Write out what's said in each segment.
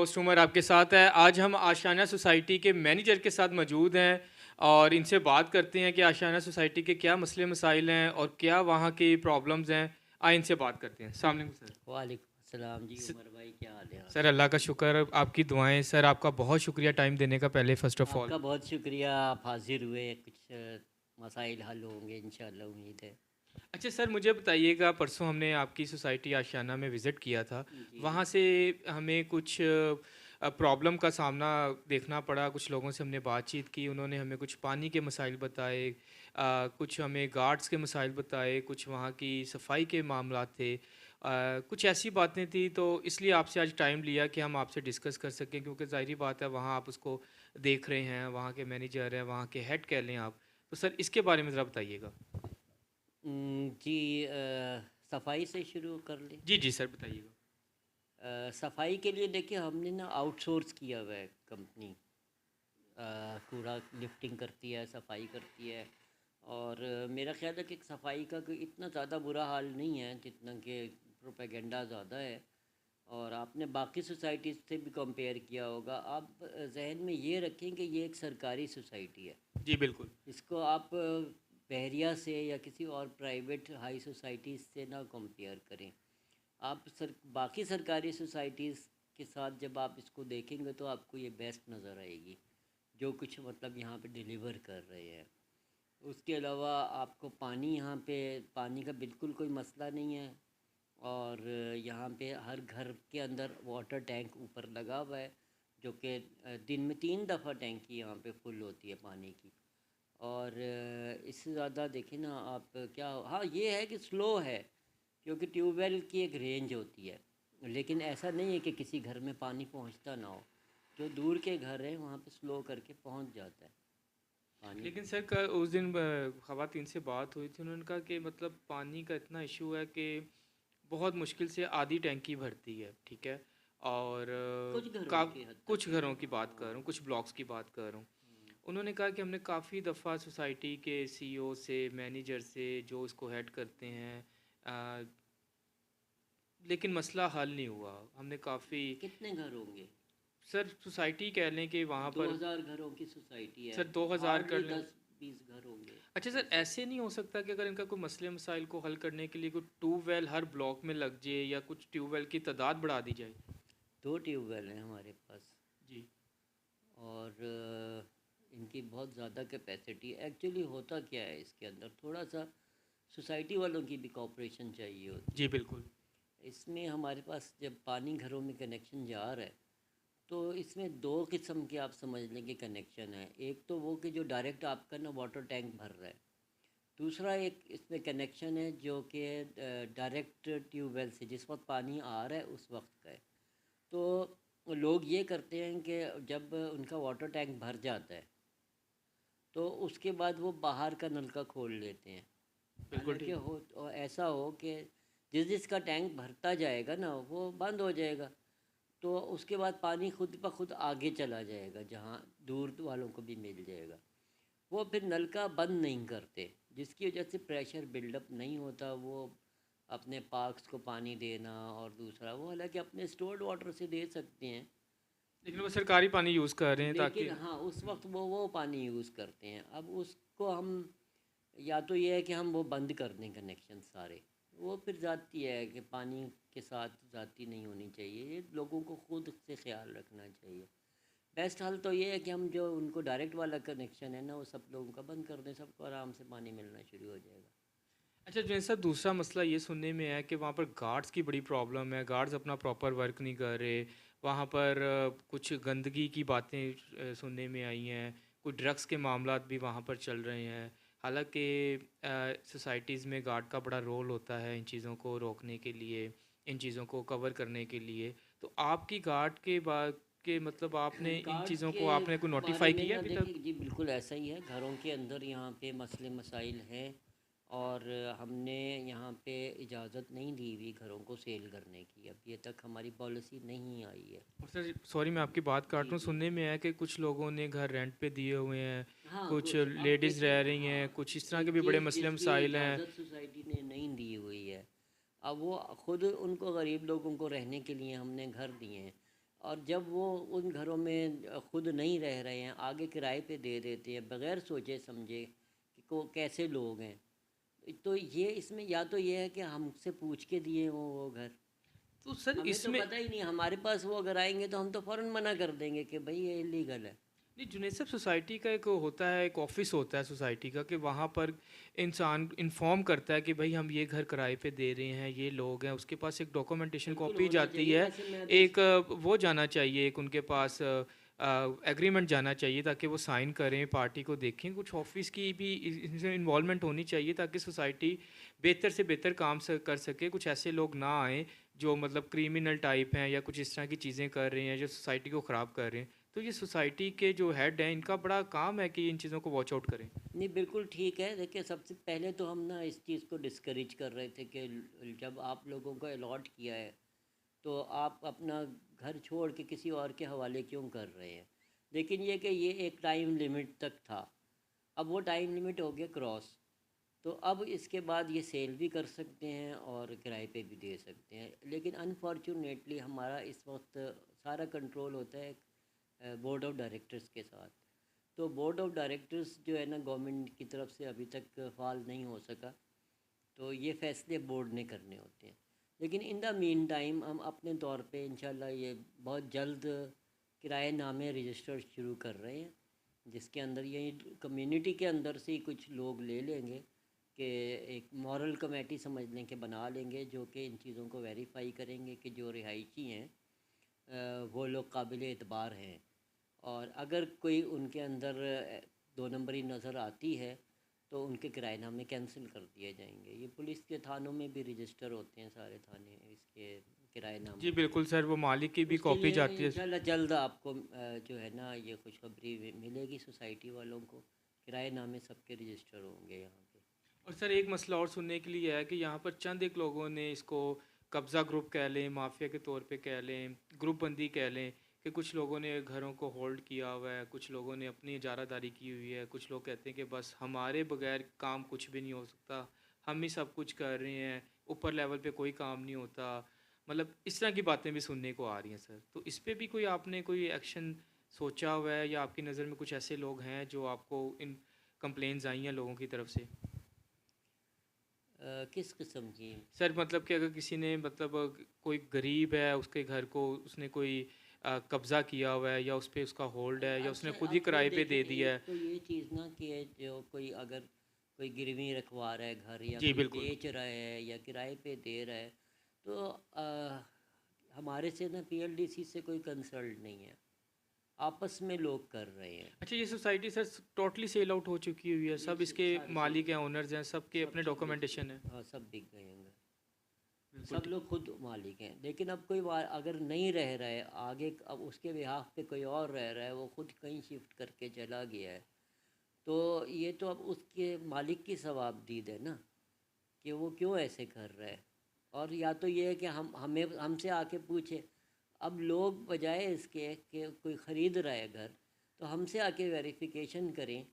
Host Umar आपके साथ है। आज हम आशियाना सोसाइटी के मैनेजर के साथ मौजूद हैं और इनसे बात करते हैं कि आशियाना सोसाइटी के क्या मसले मसाइल हैं और क्या वहाँ की प्रॉब्लम्स हैं। आइए इनसे बात करते हैं। अस्सलाम वालेकुम सर। वालेकुम अस्सलाम जी। स- उमर भाई, क्या हाल है सर आपके? अल्लाह का शुक्र, आपकी दुआएं। सर आपका बहुत शुक्रिया टाइम देने का पहले फ़र्स्ट ऑफ़ ऑल। आपका बहुत शुक्रिया, आप हाजिर हुए। कुछ मसाइल हल होंगे इंशाल्लाह, उम्मीद है। अच्छा सर, मुझे बताइएगा, परसों हमने आपकी सोसाइटी आशियाना में विज़िट किया था। जी। वहाँ से हमें कुछ प्रॉब्लम का सामना देखना पड़ा। कुछ लोगों से हमने बातचीत की, उन्होंने हमें कुछ पानी के मसाइल बताए, कुछ हमें गार्ड्स के मसाइल बताए, कुछ वहाँ की सफाई के मामला थे। कुछ ऐसी बातें थी, तो इसलिए आपसे आज टाइम लिया कि हम आपसे डिस्कस कर सकें, क्योंकि ज़ाहिरी बात है वहाँ आप उसको देख रहे हैं, वहाँ के मैनेजर हैं, वहाँ के हेड कह लें आप। तो सर इसके बारे में ज़रा बताइएगा। जी, सफाई से शुरू कर लें। जी जी सर, बताइएगा। सफाई के लिए देखिए, हमने ना आउटसोर्स किया हुआ है कंपनी। कूड़ा लिफ्टिंग करती है, सफाई करती है। और मेरा ख्याल है कि सफाई का कोई इतना ज़्यादा बुरा हाल नहीं है जितना कि प्रोपेगेंडा ज़्यादा है। और आपने बाकी सोसाइटीज़ से भी कंपेयर किया होगा। आप जहन में ये रखें कि ये एक सरकारी सोसाइटी है। जी बिल्कुल। इसको आप बहरिया से या किसी और प्राइवेट हाई सोसाइटीज़ से ना कंपेयर करें। आप बाकी सरकारी सोसाइटीज़ के साथ जब आप इसको देखेंगे तो आपको ये बेस्ट नज़र आएगी, जो कुछ मतलब यहाँ पे डिलीवर कर रहे हैं। उसके अलावा आपको पानी, यहाँ पे पानी का बिल्कुल कोई मसला नहीं है। और यहाँ पे हर घर के अंदर वाटर टैंक ऊपर लगा हुआ है, जो कि दिन में 3 दफ़ा टैंकी यहाँ पे फुल होती है पानी की। और इससे ज़्यादा देखें ना आप क्या, हाँ ये है कि स्लो है, क्योंकि ट्यूबवेल की एक रेंज होती है। लेकिन ऐसा नहीं है कि किसी घर में पानी पहुँचता ना हो। जो दूर के घर हैं वहाँ पे स्लो करके पहुँच जाता है पानी। लेकिन सर उस दिन ख़वातीन से बात हुई थी, उन्होंने कहा कि मतलब पानी का इतना इशू है कि बहुत मुश्किल से आधी टैंकी भरती है, ठीक है। और कुछ घरों का की हद कुछ तक है। घरों की बात कर हाँ। रहा हूँ, कुछ ब्लॉक्स की बात कर रहा हूँ। उन्होंने कहा कि हमने काफ़ी दफ़ा सोसाइटी के सीईओ से, मैनेजर से, जो इसको हेड करते हैं, अ, लेकिन मसला हल नहीं हुआ। हमने काफ़ी। कितने घर होंगे? सर सोसाइटी कह लें कि वहाँ पर 2000 घरों की सोसाइटी है। सर 2000 कर हार्डली लें। 10-20 घर होंगे अच्छा सर, ऐसे। ऐसे नहीं हो सकता कि अगर इनका कोई मसले मसाइल को हल करने के लिए कोई ट्यूबवेल हर ब्लॉक में लग जाए या कुछ ट्यूबवेल की तादाद बढ़ा दी जाए? 2 ट्यूबवेल हैं हमारे पास। जी। और इनकी बहुत ज़्यादा कैपेसिटी। एक्चुअली होता क्या है, इसके अंदर थोड़ा सा सोसाइटी वालों की भी कोऑपरेशन चाहिए होती जी है। बिल्कुल। इसमें हमारे पास जब पानी घरों में कनेक्शन जा रहा है, तो इसमें 2 किस्म के आप समझ लें कि कनेक्शन है। एक तो वो कि जो डायरेक्ट आपका ना वाटर टैंक भर रहा है। दूसरा एक इसमें कनेक्शन है जो कि डायरेक्ट ट्यूबवेल से जिस वक्त पानी आ रहा है उस वक्त का है। तो लोग ये करते हैं कि जब उनका वाटर टैंक भर जाता है तो उसके बाद वो बाहर का नलका खोल लेते हैं। बिल्कुल हालांकि ठीक। ऐसा हो कि जिसका टैंक भरता जाएगा ना वो बंद हो जाएगा, तो उसके बाद पानी खुद ब खुद आगे चला जाएगा, जहाँ दूर वालों को भी मिल जाएगा। वो फिर नलका बंद नहीं करते, जिसकी वजह से प्रेशर बिल्डअप नहीं होता। वो अपने पार्क्स को पानी देना, और दूसरा वो हालांकि अपने स्टोर्ड वाटर से दे सकते हैं। लेकिन वो सरकारी पानी यूज़ कर रहे हैं ताकि। लेकिन हाँ, उस वक्त वो पानी यूज़ करते हैं। अब उसको हम, या तो ये है कि हम वो बंद कर दें कनेक्शन सारे। वो फिर ज़्यादती है कि पानी के साथ ज़्यादती नहीं होनी चाहिए। ये लोगों को खुद से ख्याल रखना चाहिए। बेस्ट हल तो ये है कि हम जो उनको डायरेक्ट वाला कनेक्शन है ना, वो सब लोगों का बंद कर दें, सबको आराम से पानी मिलना शुरू हो जाएगा। अच्छा जैसा दूसरा मसला ये सुनने में है कि वहाँ पर गार्ड्स की बड़ी प्रॉब्लम है, गार्ड्स अपना प्रॉपर वर्क नहीं कर रहे। वहाँ पर कुछ गंदगी की बातें सुनने में आई हैं, कुछ ड्रग्स के मामलात भी वहाँ पर चल रहे हैं। हालांकि सोसाइटीज़ में गार्ड का बड़ा रोल होता है इन चीज़ों को रोकने के लिए, इन चीज़ों को कवर करने के लिए। तो आपकी गार्ड के बाद के मतलब आपने इन गार्ड्स चीज़ों के को आपने कोई बारे नोटिफाई में किया ना अभी तक? देखिए जी, बिल्कुल ऐसा ही है। घरों के अंदर यहाँ पे मसले मसाइल हैं। और हमने यहाँ पे इजाज़त नहीं दी हुई घरों को सेल करने की। अब ये तक हमारी पॉलिसी नहीं आई है। और सर सॉरी मैं आपकी बात काट जी रहा हूँ, जी। सुनने में है कि कुछ लोगों ने घर रेंट पे दिए हुए हैं, हाँ, कुछ कुछ अब लेडीज़ देखिए, रह रही हाँ, हैं, कुछ इस तरह के एक भी बड़े चीज़ मसले जिसकी मसाइल हैं। इजाज़त सोसाइटी ने नहीं दी हुई है, अब वो खुद उनको गरीब लोगों को रहने के लिए हमने घर दिए हैं। और जब वो उन घरों में खुद नहीं रह रहे हैं, आगे किराए पे दे देते हैं बगैर सोचे समझे कि को कैसे लोग हैं। तो ये इसमें या तो ये है कि हमसे पूछ के दिए हों वो घर, तो सर हमें तो इसमें पता ही नहीं, हमारे पास वो अगर आएंगे तो हम तो फ़ौरन मना कर देंगे कि भाई ये इलीगल है। नहीं, जुनैद साहब, सोसाइटी का एक होता है, एक ऑफिस होता है सोसाइटी का, कि वहाँ पर इंसान इन्फॉर्म करता है कि भाई हम ये घर किराए पे दे रहे हैं, ये लोग हैं, उसके पास एक डॉक्यूमेंटेशन बिल्कुल कॉपी होना जाती चाहिए। है, वैसे मैं भी एक वो जाना चाहिए, एक उनके पास एग्रीमेंट जाना चाहिए ताकि वो साइन करें, पार्टी को देखें। कुछ ऑफिस की भी इसमें इन्वॉल्वमेंट होनी चाहिए ताकि सोसाइटी बेहतर से बेहतर काम कर सके। कुछ ऐसे लोग ना आए जो मतलब क्रिमिनल टाइप हैं या कुछ इस तरह की चीज़ें कर रहे हैं जो सोसाइटी को ख़राब कर रहे हैं। तो ये सोसाइटी के जो हेड हैं, इनका बड़ा काम है कि इन चीज़ों को वॉच आउट करें। नहीं, बिल्कुल ठीक है। देखिए, सबसे पहले तो हम ना इस चीज़ को डिस्करेज कर रहे थे कि जब आप लोगों को अलॉट किया है तो आप अपना घर छोड़ के किसी और के हवाले क्यों कर रहे हैं। लेकिन ये कि ये एक टाइम लिमिट तक था, अब वो टाइम लिमिट हो गया क्रॉस। तो अब इसके बाद ये सेल भी कर सकते हैं और किराए पे भी दे सकते हैं। लेकिन अनफॉर्चुनेटली हमारा इस वक्त सारा कंट्रोल होता है बोर्ड ऑफ डायरेक्टर्स के साथ। तो बोर्ड ऑफ डायरेक्टर्स जो है ना, गवर्नमेंट की तरफ से अभी तक फाल नहीं हो सका। तो ये फ़ैसले बोर्ड ने करने होते हैं। लेकिन इन द मीन टाइम हम अपने तौर पे इंशाल्लाह ये बहुत जल्द किराएनामे रजिस्टर शुरू कर रहे हैं, जिसके अंदर ये कम्युनिटी के अंदर से ही कुछ लोग ले लेंगे कि एक मॉरल कमेटी समझ लें कि बना लेंगे, जो कि इन चीज़ों को वेरीफाई करेंगे कि जो रिहायशी हैं वो लोग काबिल एतबार हैं। और अगर कोई उनके अंदर दो नंबरी नज़र आती है तो उनके किराएनामे कैंसिल कर दिए जाएंगे। ये पुलिस के थानों में भी रजिस्टर होते हैं, सारे थाने इसके जी किराएनामों के। बिल्कुल सर, वो मालिक की भी उसके कॉपी लिए जाती है। इंशाल्लाह जल्द आपको जो है ना ये खुशखबरी मिलेगी सोसाइटी वालों को। किराएनामे सबके रजिस्टर होंगे यहाँ पे। और सर एक मसला और सुनने के लिए है कि यहाँ पर चंद एक लोगों ने इसको कब्ज़ा ग्रुप कह लें, माफिया के तौर पे कह लें, ग्रुप बंदी कह लें, कि कुछ लोगों ने घरों को होल्ड किया हुआ है, कुछ लोगों ने अपनी इजारादारी की हुई है, कुछ लोग कहते हैं कि बस हमारे बगैर काम कुछ भी नहीं हो सकता, हम ही सब कुछ कर रहे हैं, ऊपर लेवल पे कोई काम नहीं होता। मतलब इस तरह की बातें भी सुनने को आ रही हैं सर। तो इस पे भी कोई आपने कोई एक्शन सोचा हुआ है, या आपकी नज़र में कुछ ऐसे लोग हैं जो आपको इन कंप्लेंट्स आई हैं लोगों की तरफ से? किस किस्म की? सर मतलब कि अगर किसी ने मतलब कोई गरीब है, उसके घर को उसने कोई कब्ज़ा किया हुआ है, या उस पे उसका होल्ड है, या उसने अच्छा, खुद ही अब फिर किराए पे देखें, दे दिया एक है। तो ये चीज़ ना कि जो कोई अगर कोई गिरवी रखवा रहा है घर, या जी कोई बिल्कुल। बेच रहा है या किराए पे दे रहा है, तो हमारे से ना पीएलडीसी से कोई कंसल्ट नहीं है, आपस में लोग कर रहे हैं। अच्छा, ये society sir totally sell out हो चुकी हुई है, ये सब इसके सारे से मालिक हैं, ओनर्स हैं, सबके सब अपने सब बिक डॉक्यूमेंटेशन है। हाँ, सब बिक गए हैं घर। बिल्कुल सब ठीक। लोग खुद मालिक हैं। लेकिन अब कोई अगर नहीं रह रहा है आगे, अब उसके बिहाफ पे कोई और रह रहा है, वो खुद कहीं शिफ्ट करके चला गया है, तो ये तो अब उसके मालिक की सवाबदीद है ना कि वो क्यों ऐसे कर रहा है। और या तो ये है कि हमें हमसे आके पूछे। अब लोग बजाय इसके कि कोई ख़रीद रहा है घर, तो हमसे आके वेरिफिकेशन करें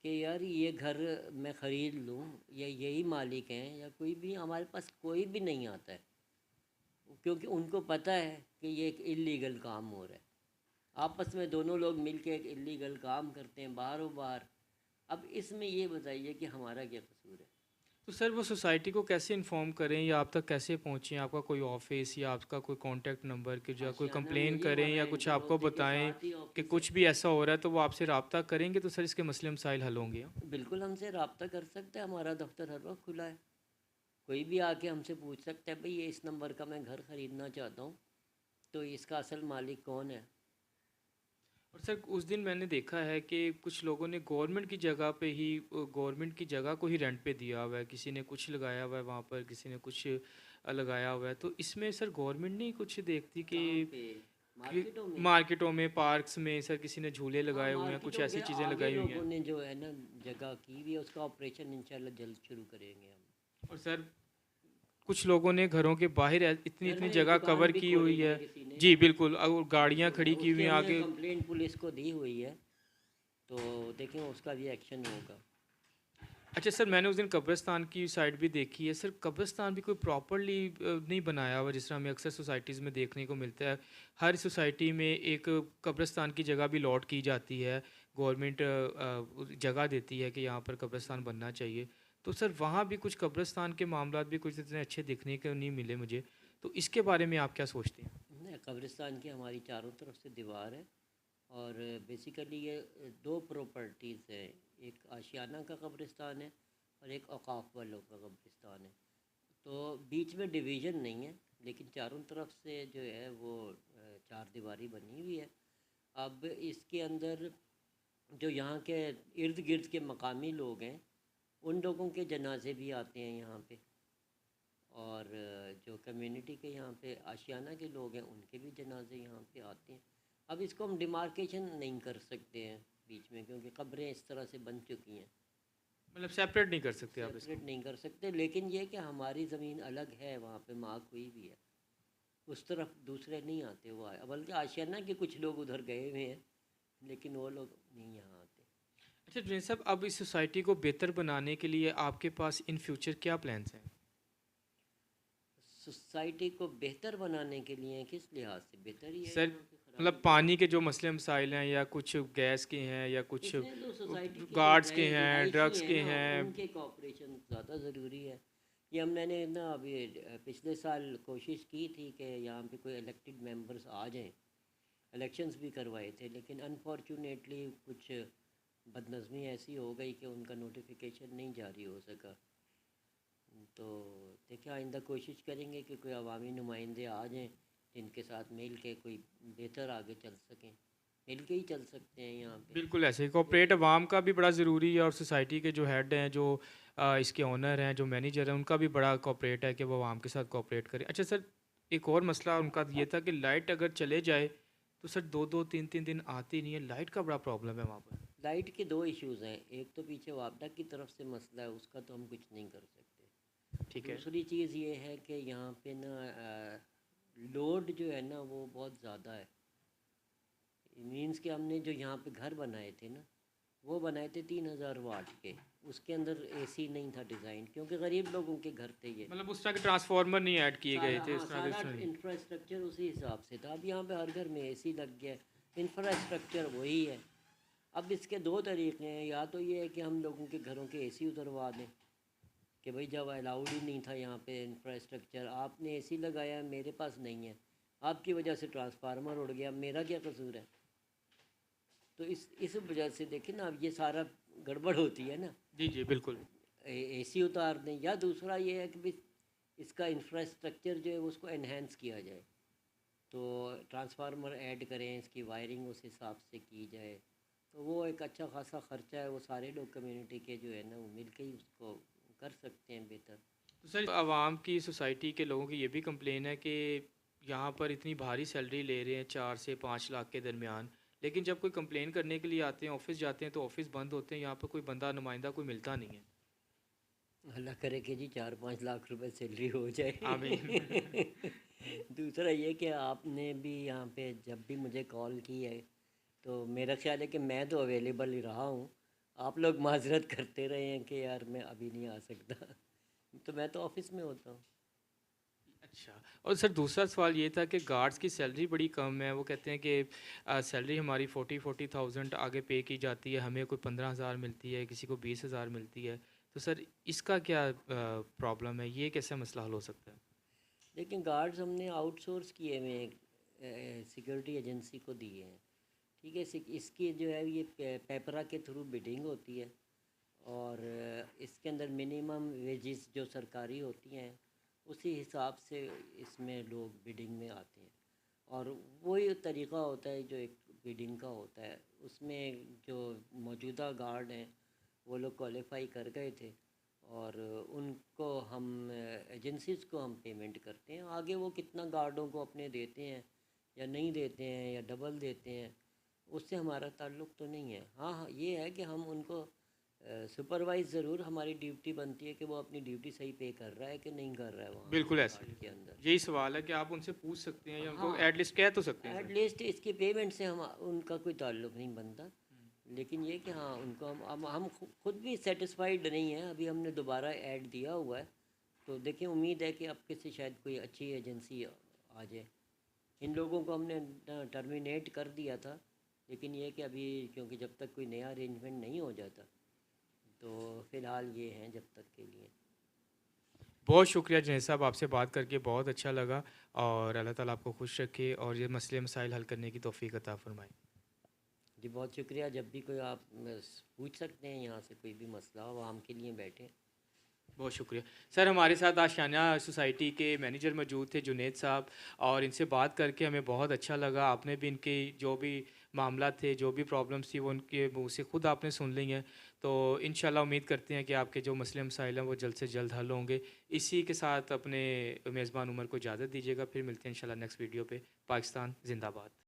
कि यार ये घर मैं ख़रीद लूँ, या यही मालिक हैं, या कोई भी, हमारे पास कोई भी नहीं आता है, क्योंकि उनको पता है कि ये एक इलीगल काम हो रहा है। आपस में दोनों लोग मिलके एक इलीगल काम करते हैं बाहरों बाहर। अब इसमें ये बताइए कि हमारा क्या कसूर है? तो सर वो सोसाइटी को कैसे इन्फॉर्म करें, या आप तक कैसे पहुँचें? आपका कोई ऑफिस या आपका कोई कांटेक्ट नंबर, कि जो कोई आशियाना कंप्लेन मेरी करें वाला या कुछ इंटर आपको हाउसिंग के बताएं साथ ही कि ऑफिस है। कुछ भी ऐसा हो रहा है, तो वो आपसे रब्ता करेंगे तो सर इसके मसले मसाइल हल होंगे, हाँ? बिल्कुल हमसे रब्ता कर सकते हैं, हमारा दफ्तर हर वक्त खुला है। कोई भी आके हमसे पूछ सकता है, भाई ये इस नंबर का मैं घर ख़रीदना चाहता हूँ, तो इसका असल मालिक कौन है। और सर उस दिन मैंने देखा है कि कुछ लोगों ने गवर्नमेंट की जगह पे ही, गवर्नमेंट की जगह को ही रेंट पे दिया हुआ है, किसी ने कुछ लगाया हुआ है वहाँ पर, किसी ने कुछ लगाया हुआ है। तो इसमें सर गवर्नमेंट नहीं कुछ देखती कहाँ पे? कि मार्केटों में? मार्केटों में, पार्क्स में सर किसी ने झूले हाँ, लगाए हुए हैं, कुछ मार्केटों के ऐसी चीज़ें आगे लगाई हुई लोगों हैं। ने जो है ना जगह की हुई है, उसका ऑपरेशन इंशाल्लाह जल्द शुरू करेंगे हम। और सर कुछ लोगों ने घरों के बाहर इतनी घर इतनी में एक जगह दुकान कवर भी की हुई खोली है। है किसी ने, जी बिल्कुल, और गाड़ियाँ तो खड़ी की हुई उसकी हैं हमने आगे। कंप्लेंट पुलिस को दी हुई है, तो देखें उसका भी एक्शन होगा। अच्छा सर, मैंने उस दिन कब्रिस्तान की साइड भी देखी है सर। कब्रिस्तान भी कोई प्रॉपरली नहीं बनाया हुआ, जिस तरह हमें अक्सर सोसाइटीज़ में देखने को मिलता है। हर सोसाइटी में एक कब्रिस्तान की जगह भी लॉट की जाती है। गवर्नमेंट जगह देती है कि यहाँ पर कब्रिस्तान बनना चाहिए। तो सर वहाँ भी कुछ कब्रिस्तान के मामला भी कुछ इतने अच्छे दिखने को नहीं मिले मुझे। तो इसके बारे में आप क्या सोचते हैं? नहीं, कब्रिस्तान की हमारी चारों तरफ से दीवार है। और बेसिकली ये दो प्रॉपर्टीज़ है। एक आशियाना का कब्रिस्तान है और एक औकाफ वालों का कब्रिस्तान है। तो बीच में डिवीज़न नहीं है, लेकिन चारों तरफ से जो है वो चार दीवारी बनी हुई है। अब इसके अंदर जो यहाँ के इर्द गिर्द के मकामी लोग हैं, उन लोगों के जनाजे भी आते हैं यहाँ पे। और जो कम्युनिटी के यहाँ पे आशियाना के लोग हैं, उनके भी जनाजे यहाँ पे आते हैं। अब इसको हम डिमार्केशन नहीं कर सकते हैं बीच में, क्योंकि कब्रें इस तरह से बन चुकी हैं। मतलब सेपरेट नहीं कर सकते आप इसको? सेपरेट नहीं कर सकते, लेकिन ये कि हमारी ज़मीन अलग है, वहाँ पे मार्क हुई भी है। उस तरफ दूसरे नहीं आते वो आए, बल्कि आशियाना के कुछ लोग उधर गए हुए हैं, लेकिन वो लोग नहीं यहाँ आते। अच्छा जुनेद साहब, अब इस सोसाइटी को बेहतर बनाने के लिए आपके पास इन फ्यूचर क्या प्लान्स हैं? सोसाइटी को बेहतर बनाने के लिए किस लिहाज से बेहतर ही है? सर यहाँ पे मतलब खराबी पानी के जो मसले मसाइल हैं, या कुछ गैस के हैं, या कुछ इसमें तो सोसाइटी के जो गार्ड्स के हैं, रिहायशी ड्रग्स हैं के ना, हैं। उनके कॉपरेशन ज़्यादा ज़रूरी है। ये मैंने ना अभी पिछले साल कोशिश की थी कि यहाँ पे कोई इलेक्टेड मेंबर्स आ जाएं, इलेक्शंस भी करवाए थे, लेकिन अनफॉर्चुनेटली कुछ बदनज़मी ऐसी हो गई कि उनका नोटिफिकेशन नहीं जारी हो सका। तो देखिए, आइंदा कोशिश करेंगे कि कोई अवामी नुमाइंदे आ जाएं, जिनके साथ मिल के कोई बेहतर आगे चल सकें। मिल के ही चल सकते हैं यहाँ पे। बिल्कुल ऐसे ही कॉपरेट अवाम का भी बड़ा ज़रूरी है, और सोसाइटी के जो हेड हैं, जो इसके ओनर हैं, जो मैनेजर हैं, उनका भी बड़ा कॉपरेट है कि वो अवाम के साथ कॉपरेट करें। अच्छा सर, एक और मसला उनका ये था कि लाइट अगर चले जाए तो सर 2-2 3-3 दिन आती नहीं है। लाइट का बड़ा प्रॉब्लम है वहाँ पर। लाइट के दो इश्यूज़ हैं। एक तो पीछे वापडा की तरफ से मसला है, उसका तो हम कुछ नहीं कर सकते। ठीक है। दूसरी चीज़ ये है कि यहाँ पे ना लोड जो है ना वो बहुत ज़्यादा है। मीन्स कि हमने जो यहाँ पे घर बनाए थे ना, वो बनाए थे 3000 वाट के। उसके अंदर एसी नहीं था डिज़ाइन, क्योंकि गरीब लोगों के घर थे ये। मतलब उस तरह के ट्रांसफार्मर नहीं ऐड किए गए सारा, थे हाँ, इस तरह के सारा इसमें? इंफ्रास्ट्रक्चर उसी हिसाब से था। अब यहाँ पे हर घर में एसी लग गया, इंफ्रास्ट्रक्चर वही है। अब इसके दो तरीके हैं। या तो ये है कि हम लोगों के घरों के एसी उतरवा दें, कि भाई जब अलाउड ही नहीं था यहाँ पे इंफ्रास्ट्रक्चर, आपने एसी लगाया, मेरे पास नहीं है, आपकी वजह से ट्रांसफार्मर उड़ गया, मेरा क्या कसूर है? तो इस वजह से देखिए ना, अब ये सारा गड़बड़ होती है ना। जी जी बिल्कुल। एसी उतार दें, या दूसरा ये है कि भाई इसका इंफ्रास्ट्रक्चर जो है उसको एनहेंस किया जाए। तो ट्रांसफार्मर ऐड करें, इसकी वायरिंग उस हिसाब से की जाए। तो वो एक अच्छा खासा ख़र्चा है, वो सारे लोग कम्युनिटी के जो है ना वो मिल के ही उसको कर सकते हैं बेहतर। तो सर आवाम की, सोसाइटी के लोगों की ये भी कंप्लेन है कि यहाँ पर इतनी भारी सैलरी ले रहे हैं, 4 से 5 लाख के दरमियान, लेकिन जब कोई कंप्लेन करने के लिए आते हैं, ऑफिस जाते हैं, तो ऑफिस बंद होते हैं, यहाँ पर कोई बंदा नुमाइंदा कोई मिलता नहीं है। अल्लाह करे कि जी 4-5 लाख रुपए सैलरी हो आमीन। जाए। दूसरा ये कि आपने भी यहाँ पे जब भी मुझे कॉल की है, तो मेरा ख्याल है कि मैं तो अवेलेबल ही रहा हूँ। आप लोग माजरत करते रहे हैं कि यार मैं अभी नहीं आ सकता। तो मैं तो ऑफिस में होता हूँ। अच्छा, और सर दूसरा सवाल ये था कि गार्ड्स की सैलरी बड़ी कम है। वो कहते हैं कि सैलरी हमारी 40,000 आगे पे की जाती है, हमें कोई 15,000 मिलती है, किसी को 20,000 मिलती है। तो सर इसका क्या प्रॉब्लम है, ये कैसे मसला हल हो सकता है? लेकिन गार्ड्स हमने आउटसोर्स किए हुए हैं, सिक्योरिटी एजेंसी को दिए हैं। ठीक है, इसकी जो है ये पेपरा के थ्रू बिडिंग होती है। और इसके अंदर मिनिमम वेजेस जो सरकारी होती हैं, उसी हिसाब से इसमें लोग बिडिंग में आते हैं। और वही तरीक़ा होता है जो एक बिडिंग का होता है। उसमें जो मौजूदा गार्ड हैं वो लोग क्वालिफाई कर गए थे, और उनको हम एजेंसीज़ को हम पेमेंट करते हैं। आगे वो कितना गार्डों को अपने देते हैं या नहीं देते हैं या डबल देते हैं, उससे हमारा ताल्लुक़ तो नहीं है। हाँ हाँ, ये है कि हम उनको सुपरवाइज़ ज़रूर, हमारी ड्यूटी बनती है कि वो अपनी ड्यूटी सही पे कर रहा है कि नहीं कर रहा है वहाँ बिल्कुल ऐसे गार्ड ही। के अंदर। यही सवाल है कि आप उनसे पूछ सकते हैं, या उनको हाँ, एटलीस्ट कह तो सकते हैं एट सर। लीस्ट इसकी पेमेंट से हम उनका कोई ताल्लुक़ नहीं बनता। लेकिन ये कि हाँ उनको हम खुद भी सेटिस्फाइड नहीं हैं। अभी हमने दोबारा ऐड दिया हुआ है, तो देखिए उम्मीद है कि अब किसी शायद कोई अच्छी एजेंसी आ जाए। इन लोगों को हमने टर्मिनेट कर दिया था, लेकिन ये कि अभी क्योंकि जब तक कोई नया अरेंजमेंट नहीं हो जाता, तो फ़िलहाल ये हैं जब तक के लिए। बहुत शुक्रिया जुनैद साहब, आपसे बात करके बहुत अच्छा लगा और अल्लाह ताला आपको खुश रखे और ये मसले मसाइल हल करने की तौफ़ीक अता फ़रमाए। जी बहुत शुक्रिया। जब भी कोई आप पूछ सकते हैं, यहाँ से कोई भी मसला हो, आम के लिए बैठे। बहुत शुक्रिया। सर हमारे साथ आशियाना सोसाइटी के मैनेजर मौजूद थे जुनैद साहब, और इनसे बात करके हमें बहुत अच्छा लगा। आपने भी इनके जो भी मामला थे, जो भी प्रॉब्लम्स थी, वो उनके मुँह से खुद आपने सुन ली हैं। तो इंशाल्लाह उम्मीद करते हैं कि आपके जो मसले मसाइल हैं वो जल्द से जल्द हल होंगे। इसी के साथ अपने मेज़बान उमर को इजाज़त दीजिएगा, फिर मिलते हैं इंशाल्लाह नेक्स्ट वीडियो पे। पाकिस्तान ज़िंदाबाद।